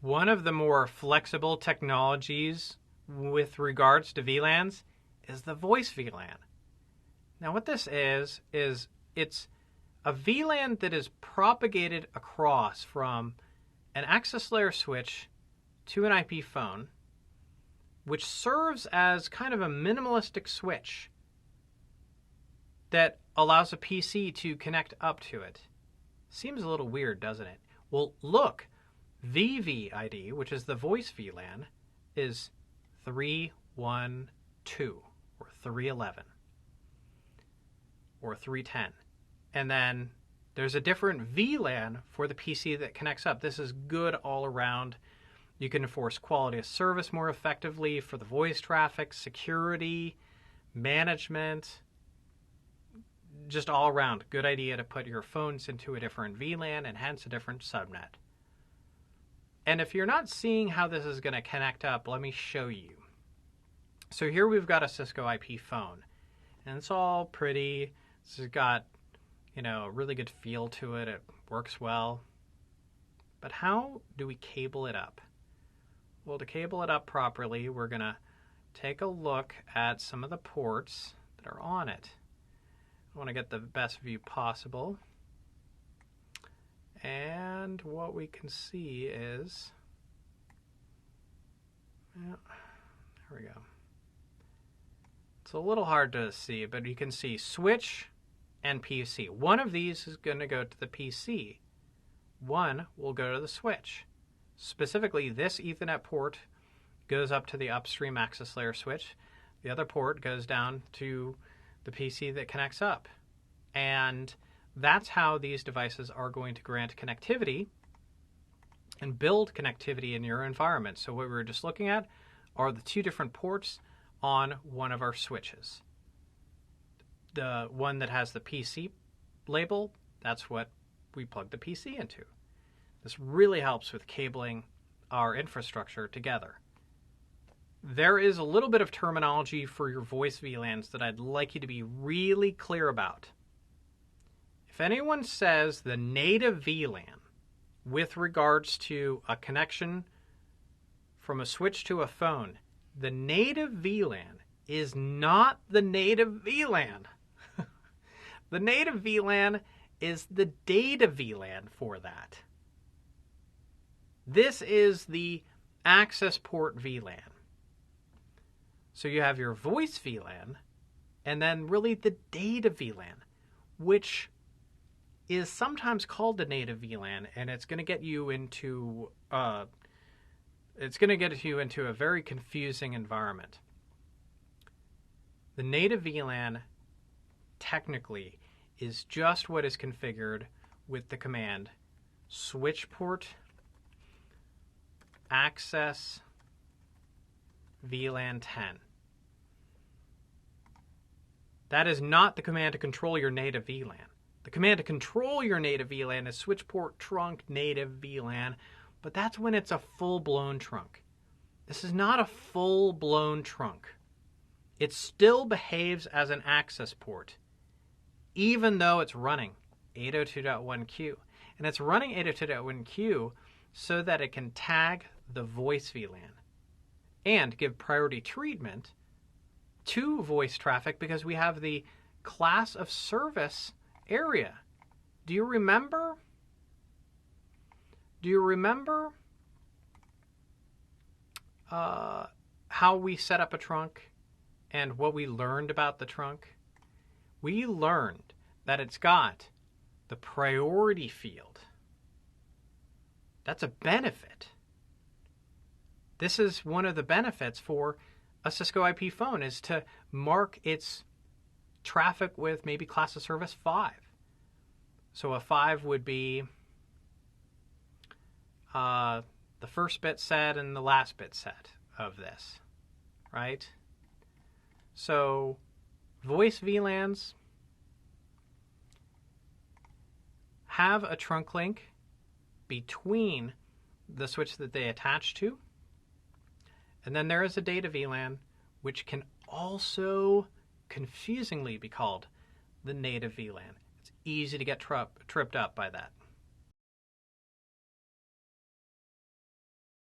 One of the more flexible technologies with regards to VLANs is the voice VLAN. Now what this is it's a VLAN that is propagated across from an access layer switch to an IP phone, which serves as kind of a minimalistic switch that allows a PC to connect up to it. Seems a little weird, doesn't it? Well, look, VVID, which is the voice VLAN, is 312 or 311 or 310. And then there's a different VLAN for the PC that connects up. This is good all around. You can enforce quality of service more effectively for the voice traffic, security, management, just all around. Good idea to put your phones into a different VLAN and hence a different subnet. And if you're not seeing how this is going to connect up, let me show you. So here we've got a Cisco IP phone, and it's all pretty. This has got, a really good feel to it. It works well. But how do we cable it up? Well, to cable it up properly, we're going to take a look at some of the ports that are on it. I want to get the best view possible. And what we can see is, there we go. It's a little hard to see, but you can see switch and PC. One of these is going to go to the PC. One will go to the switch. Specifically, this Ethernet port goes up to the upstream access layer switch. The other port goes down to the PC that connects up. And that's how these devices are going to grant connectivity and build connectivity in your environment. So what we were just looking at are the two different ports on one of our switches. The one that has the PC label, that's what we plug the PC into. This really helps with cabling our infrastructure together. There is a little bit of terminology for your voice VLANs that I'd like you to be really clear about. If anyone says the native VLAN with regards to a connection from a switch to a phone, the native VLAN is not the native VLAN. The native VLAN is the data VLAN for that. This is the access port VLAN. So you have your voice VLAN and then really the data VLAN, which is sometimes called the native VLAN, and it's going to get you into a very confusing environment. The native VLAN technically is just what is configured with the command switch port access VLAN 10. That is not the command to control your native VLAN. The command to control your native VLAN is switch port trunk native VLAN, but that's when it's a full-blown trunk. This is not a full-blown trunk. It still behaves as an access port, even though it's running 802.1q. And it's running 802.1q so that it can tag the voice VLAN and give priority treatment to voice traffic because we have the class of service area. Do you remember? How we set up a trunk and what we learned about the trunk? We learned that it's got the priority field. That's a benefit. This is one of the benefits for a Cisco IP phone, is to mark its traffic with maybe class of service 5. So a 5 would be the first bit set and the last bit set of this, right? So voice VLANs have a trunk link between the switch that they attach to, and then there is a data VLAN, which can also confusingly be called the native VLAN. It's easy to get tripped up by that.